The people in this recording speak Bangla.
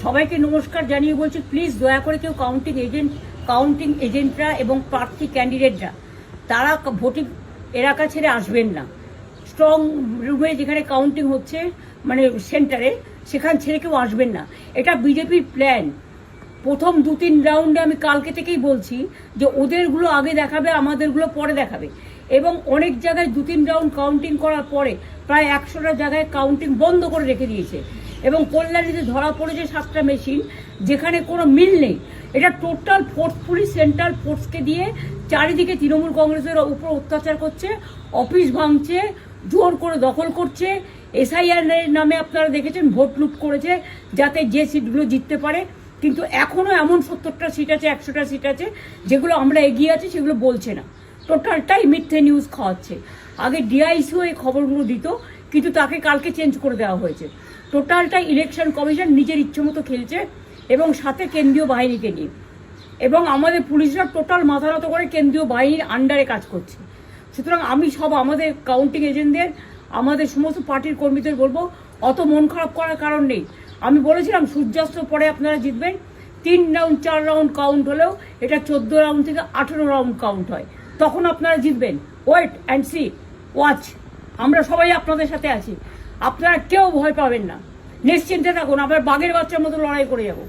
সবাইকে নমস্কার জানিয়ে বলছি, প্লিজ দয়া করে কেউ কাউন্টিং এজেন্টরা এবং প্রার্থী ক্যান্ডিডেটরা তারা ভোটিং এলাকা ছেড়ে আসবেন না। স্ট্রং রুমে যেখানে কাউন্টিং হচ্ছে, মানে সেন্টারে, সেখান ছেড়ে কেউ আসবেন না। এটা বিজেপির প্ল্যান। প্রথম 2-3 রাউন্ডে আমি কালকে থেকেই বলছি যে ওদেরগুলো আগে দেখাবে, আমাদেরগুলো পরে দেখাবে। এবং অনেক জায়গায় 2-3 রাউন্ড কাউন্টিং করার পরে প্রায় 100টা জায়গায় কাউন্টিং বন্ধ করে রেখে দিয়েছে। এবং কল্যাণীতে ধরা পড়েছে 7টা মেশিন, যেখানে কোনো মিল নেই। এটা টোটাল ফোর্স, পুলিশ সেন্ট্রাল ফোর্সকে দিয়ে চারিদিকে তৃণমূল কংগ্রেসের উপর অত্যাচার করছে, অফিস ভাঙছে, জোর করে দখল করছে। এসআইআর নামে আপনারা দেখেছেন ভোট লুট করেছে যাতে যে সিটগুলো জিততে পারে। কিন্তু এখনও এমন 70টা সিট আছে, 100টা সিট আছে যেগুলো আমরা এগিয়ে আছি, সেগুলো বলছে না। টোটালটাই মিথ্যে নিউজ খাওয়াচ্ছে। আগে ডিআইসিও এই খবরগুলো দিত, কিন্তু তাকে কালকে চেঞ্জ করে দেওয়া হয়েছে। টোটালটাই ইলেকশন কমিশন নিজের ইচ্ছে মতো খেলছে, এবং সাথে কেন্দ্রীয় বাহিনীকে নিয়ে। এবং আমাদের পুলিশরা টোটাল মাথা নত করে কেন্দ্রীয় বাহিনীর আন্ডারে কাজ করছে। সুতরাং আমি আমাদের কাউন্টিং এজেন্টদের, আমাদের সমস্ত পার্টির কর্মীদের বলবো, অত মন খারাপ করার কারণ নেই। আমি বলেছিলাম সূর্যাস্তের পরে আপনারা জিতবেন। 3 রাউন্ড 4 রাউন্ড কাউন্ট হলেও এটা 14 রাউন্ড থেকে 18 রাউন্ড কাউন্ট হয়, তখন আপনারা জিতবেন। Wait and see, watch. আমরা সবাই আপনাদের সাথে আছি, আপনারা কেউ ভয় পাবেন না, নিশ্চিন্তে থাকুন। আমরা বাঘের বাচ্চার মতো লড়াই করে যাবো।